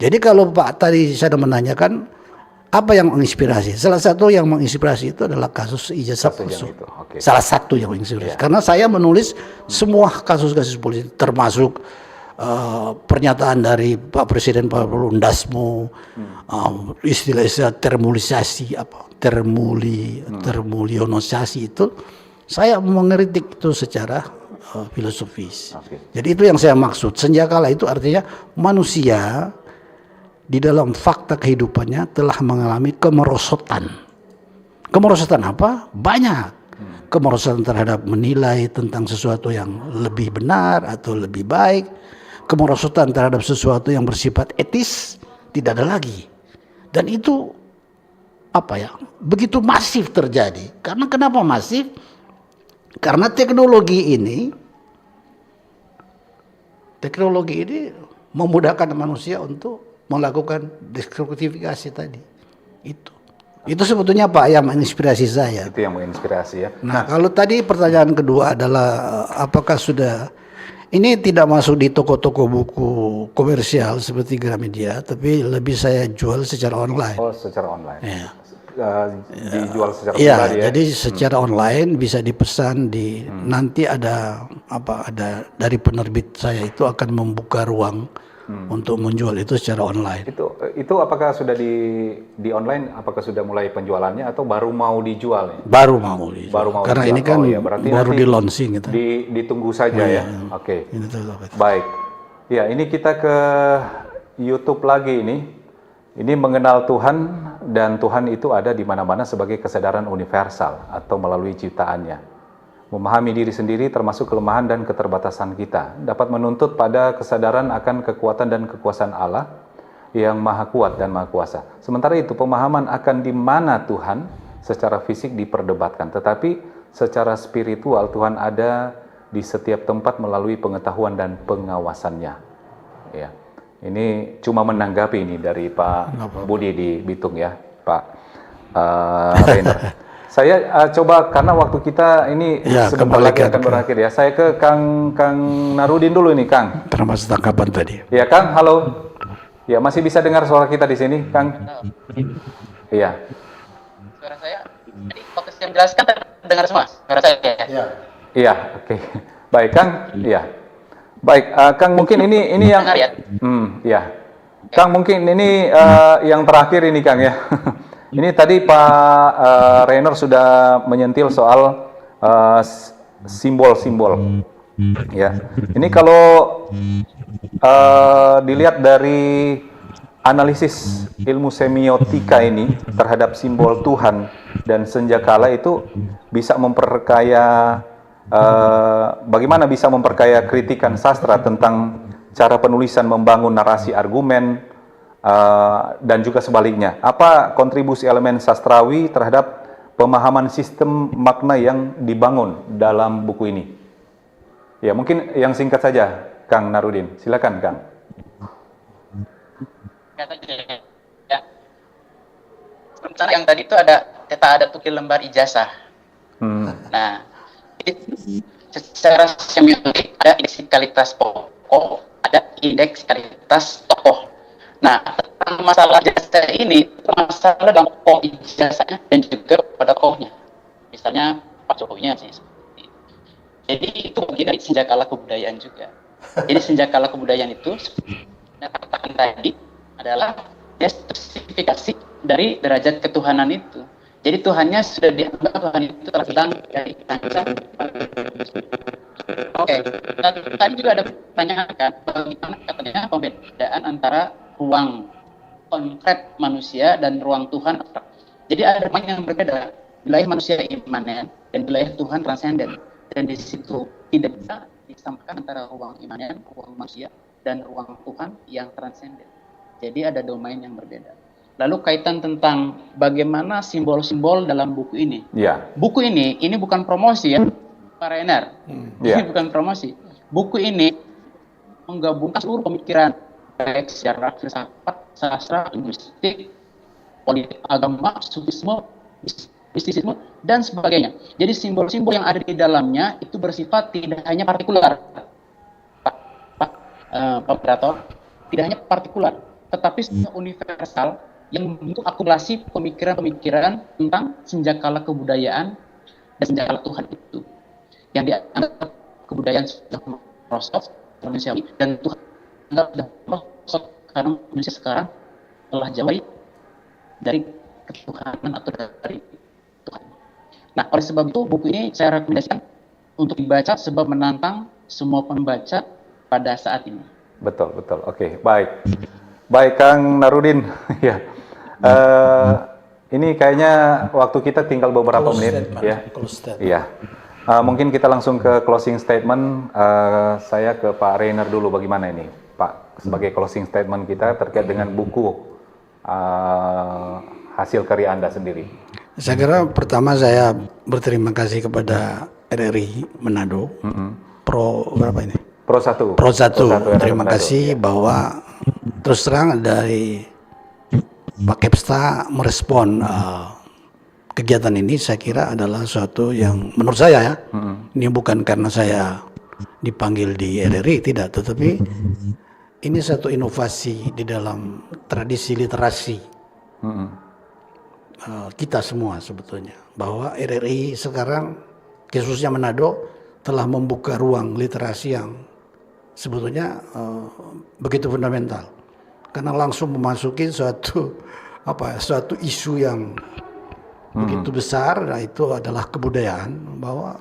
Jadi kalau Pak tadi saya menanyakan apa yang menginspirasi? Salah satu yang menginspirasi itu adalah kasus ijazah palsu. Salah satu yang menginspirasi. Karena saya menulis semua kasus-kasus politik, termasuk pernyataan dari Pak Presiden Pak Lundasmo, istilah-istilah termulisasi, termulionisasi itu, saya mengkritik itu secara filosofis. Jadi itu yang saya maksud. Senjakala itu artinya manusia di dalam fakta kehidupannya telah mengalami kemerosotan. Kemerosotan apa? Banyak. Kemerosotan terhadap menilai tentang sesuatu yang lebih benar atau lebih baik. Kemerosotan terhadap sesuatu yang bersifat etis tidak ada lagi. Dan itu begitu masif terjadi. Karena kenapa masif? Karena teknologi ini memudahkan manusia untuk melakukan destruktifikasi tadi. Itu sebetulnya Pak yang menginspirasi saya. Itu yang menginspirasi ya. Nah, kalau tadi pertanyaan kedua adalah apakah sudah, ini tidak masuk di toko-toko buku komersial seperti Gramedia, tapi lebih saya jual secara online. Oh, secara online. Ya. Dijual secara Iya, pribadi ya. jadi secara online bisa dipesan nanti ada dari penerbit saya itu akan membuka ruang untuk menjual itu secara online. Itu apakah sudah di online? Apakah sudah mulai penjualannya atau baru mau dijual? Ya? Baru mau dijual. Karena dijual. ini kan baru di launching gitu. Ditunggu saja ya. Oke. Baik. Ya, ini kita ke YouTube lagi ini. Ini mengenal Tuhan, dan Tuhan itu ada di mana-mana sebagai kesadaran universal atau melalui ciptaannya. Memahami diri sendiri termasuk kelemahan dan keterbatasan kita, dapat menuntut pada kesadaran akan kekuatan dan kekuasaan Allah yang maha kuat dan maha kuasa. Sementara itu pemahaman akan di mana Tuhan secara fisik diperdebatkan, tetapi secara spiritual Tuhan ada di setiap tempat melalui pengetahuan dan pengawasannya. Ya. Ini cuma menanggapi ini dari Pak Budi di Bitung ya, Pak Rainer. Saya coba karena waktu kita ini sebentar lagi akan berakhir ya. Saya ke Kang Narudin dulu ini, Kang. Termasuk tangkapan tadi. Ya, Kang, halo. Ya, masih bisa dengar suara kita di sini, Kang? Iya. Suara saya, tadi waktu saya menjelaskan dengar semua suara saya ya? Iya, oke. Baik, Kang. Iya. Baik, Kang mungkin ini yang Dengar ya? ya. Kang mungkin ini yang terakhir ini Kang ya. Ini tadi Pak Rainer sudah menyentil soal simbol-simbol. Ya, ini kalau dilihat dari analisis ilmu semiotika ini terhadap simbol Tuhan dan senjakala itu bisa memperkaya bagaimana bisa memperkaya kritikan sastra tentang cara penulisan membangun narasi argumen dan juga sebaliknya. Apa kontribusi elemen sastrawi terhadap pemahaman sistem makna yang dibangun dalam buku ini? Ya, mungkin yang singkat saja, Kang Narudin. Silakan, Kang. Ya. Sementara yang tadi itu ada tukil lembar ijazah. Nah, secara semiotik ada indeksikalitas pokok, ada indeksikalitas tokoh. Nah, tentang masalah ijazah ini, masalah dalam pokok ijazahnya dan juga pada tokohnya. Misalnya Pak Jokowinya sih. Jadi itu bagian dari senjakala kebudayaan juga. Jadi senjakala kebudayaan itu, yang katakan tadi adalah justifikasi dari derajat ketuhanan itu. Jadi Tuhannya sudah dianggap Tuhan itu telah datang dari kancah. Oke. Dan tadi juga ada pertanyaan kan, bagaimana katanya pembedaan antara ruang konkret manusia dan ruang Tuhan abstrak. Jadi ada ruang yang berbeda, wilayah manusia imanen dan wilayah Tuhan transenden. Dan di situ tidak bisa disampaikan antara ruang imanen, ruang manusia, dan ruang Tuhan yang transenden. Jadi ada domain yang berbeda. Lalu kaitan tentang bagaimana simbol-simbol dalam buku ini. Ya. Buku ini bukan promosi ya, Pak Rainer. Ini bukan promosi. Buku ini menggabungkan seluruh pemikiran, baik sejarah, filsafat, sastra, linguistik, politik, agama, sufisme, mistisisme, dan sebagainya. Jadi simbol-simbol yang ada di dalamnya itu bersifat tidak hanya partikular, Pak Operator, tidak hanya partikular, tetapi universal yang membentuk akumulasi pemikiran-pemikiran tentang senjakala kebudayaan dan senjakala Tuhan itu. Yang dianggap kebudayaan sudah merosot manusiawi dan Tuhan dianggap sudah merosot karena manusia sekarang telah jauh dari ketuhanan atau dari Tuhan. Nah, oleh sebab itu buku ini saya rekomendasikan untuk dibaca sebab menantang semua pembaca pada saat ini. Betul, betul. Oke, baik. Baik, Kang Narudin. Ya. Ini kayaknya waktu kita tinggal beberapa menit ya. Iya. Mungkin kita langsung ke closing statement. Saya ke Pak Rainer dulu, bagaimana ini, Pak, sebagai closing statement kita terkait dengan buku hasil karya Anda sendiri. Saya kira pertama saya berterima kasih kepada RRI Manado, Pro berapa ini? Pro 1. Pro 1. Terima Manado, kasih ya. Bahwa terus terang dari Pak Kepsta merespon kegiatan ini, saya kira adalah suatu yang menurut saya ya, ini bukan karena saya dipanggil di RRI, tidak, tetapi ini satu inovasi di dalam tradisi literasi kita semua sebetulnya, bahwa RRI sekarang khususnya Manado telah membuka ruang literasi yang sebetulnya begitu fundamental, karena langsung memasuki suatu isu yang begitu besar. Nah, itu adalah kebudayaan, bahwa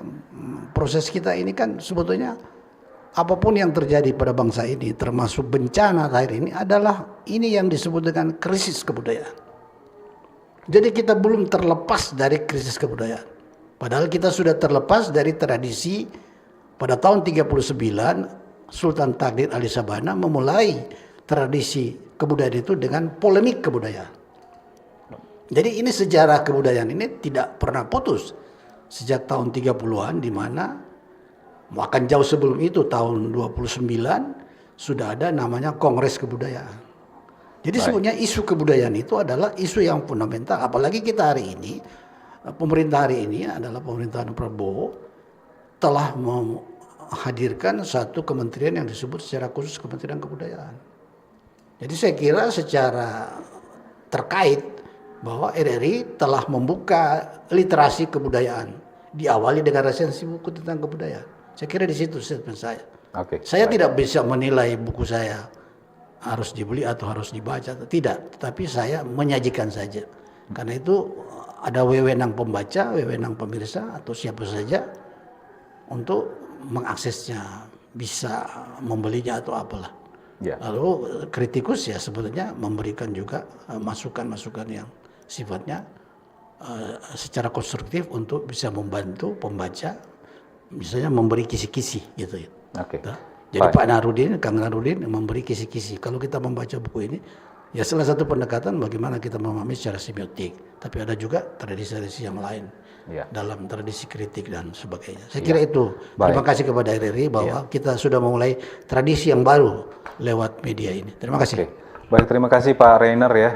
proses kita ini kan sebetulnya apapun yang terjadi pada bangsa ini, termasuk bencana terakhir ini, adalah ini yang disebut dengan krisis kebudayaan. Jadi kita belum terlepas dari krisis kebudayaan. Padahal kita sudah terlepas dari tradisi pada tahun 39 Sultan Takdir Ali Sabana memulai tradisi kebudayaan itu dengan polemik kebudayaan. Jadi ini sejarah kebudayaan ini tidak pernah putus sejak tahun 30-an, di mana bahkan jauh sebelum itu tahun 29 sudah ada namanya Kongres Kebudayaan. Jadi sebenarnya isu kebudayaan itu adalah isu yang fundamental. Apalagi kita hari ini, pemerintah hari ini adalah pemerintahan Prabowo telah menghadirkan satu kementerian yang disebut secara khusus Kementerian Kebudayaan. Jadi saya kira secara terkait bahwa RRI telah membuka literasi kebudayaan, diawali dengan resensi buku tentang kebudayaan. Saya kira di situ statement saya. Oke. Saya tidak bisa menilai buku saya harus dibeli atau harus dibaca, tidak. Tetapi saya menyajikan saja. Karena itu ada wewenang pembaca, wewenang pemirsa atau siapa saja untuk mengaksesnya, bisa membelinya atau apalah. Ya. Lalu kritikus ya sebetulnya memberikan juga masukan-masukan yang sifatnya secara konstruktif untuk bisa membantu pembaca, misalnya memberi kisi-kisi gitu ya. Oke. Jadi Baik. Pak Narudin, Kang Narudin memberi kisi-kisi. Kalau kita membaca buku ini, ya salah satu pendekatan bagaimana kita memahami secara semiotik. Tapi ada juga tradisi-tradisi yang lain Ya. dalam tradisi kritik dan sebagainya. Saya kira itu. Baik. Terima kasih kepada RRI bahwa kita sudah memulai tradisi yang baru lewat media ini. Terima kasih. Oke. Baik, terima kasih Pak Rainer ya.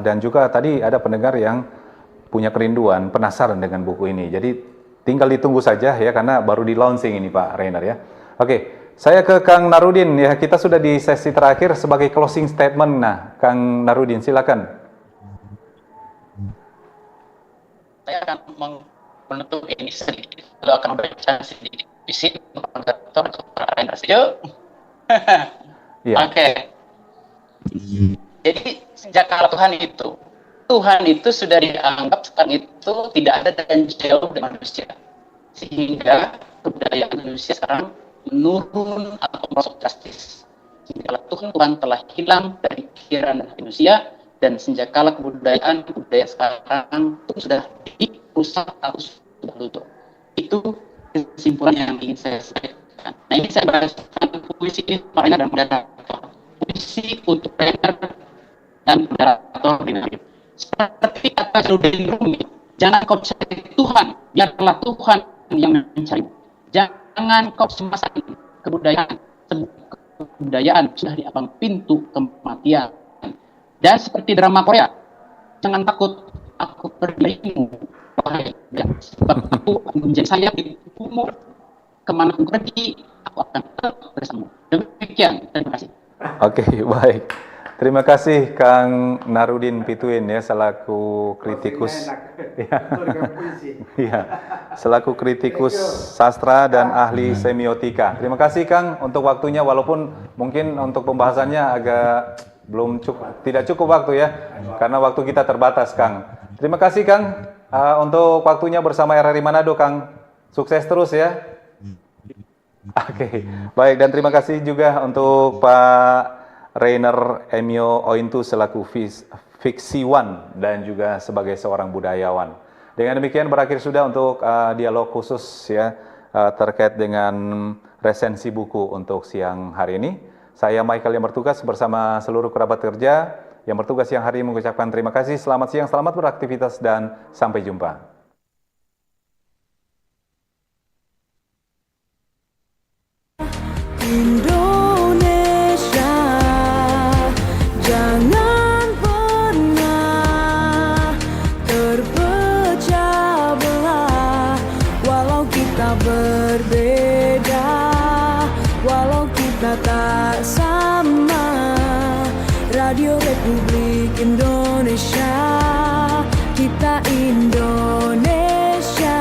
Dan juga tadi ada pendengar yang punya kerinduan, penasaran dengan buku ini. Jadi tinggal ditunggu saja ya, karena baru di launching ini Pak Rainer ya. Oke, saya ke Kang Narudin ya. Kita sudah di sesi terakhir sebagai closing statement. Nah, Kang Narudin silakan. Saya akan menutup ini sedikit. Lalu akan membaca sedikit visi untuk para Rainer. Setuju? Iya. Oke. Jadi sejak kala Tuhan itu sudah dianggap sekarang itu tidak ada dan jauh dari manusia, sehingga kebudayaan manusia sekarang menurun atau merosot drastis. Sejak Tuhan telah hilang dari pikiran dan hati manusia, dan sejak kala budaya sekarang itu sudah dirusak atau sudah luntur. Itu kesimpulan yang ingin saya sampaikan. Nah, ini saya bahasakan puisi Rainer dan moderator. Puisi untuk Rainer dan moderator dinamik. Seperti kata Jalaluddin Rumi, jangan kau cari Tuhan, biarlah Tuhan yang mencari. Jangan kau cemasan kebudayaan, kebudayaan sudah di ambang pintu kematian. Dan seperti drama Korea, jangan takut, aku berdirimu, sebab aku menjadi saya di tubuhmu, kemana pun pergi, aku akan tetap bersamamu. Demikian, terima kasih. Oke, baik. Terima kasih Kang Narudin Pituin ya, selaku kritikus. Iya, selaku kritikus sastra dan ahli semiotika. Terima kasih Kang untuk waktunya, walaupun mungkin untuk pembahasannya agak tidak cukup waktu ya, karena waktu kita terbatas Kang. Terima kasih Kang untuk waktunya bersama RRI Manado Kang. Sukses terus ya. Oke, baik, dan terima kasih juga untuk Pak Rainer Emio Ointu selaku fiksiwan dan juga sebagai seorang budayawan. Dengan demikian berakhir sudah untuk dialog khusus ya terkait dengan resensi buku untuk siang hari ini. Saya Michael yang bertugas bersama seluruh kerabat kerja yang bertugas siang hari ini mengucapkan terima kasih, selamat siang, selamat beraktivitas, dan sampai jumpa. Indonesia, jangan pernah terpecah belah. Walau kita berbeda, walau kita tak sama. Radio Republik Indonesia, kita Indonesia,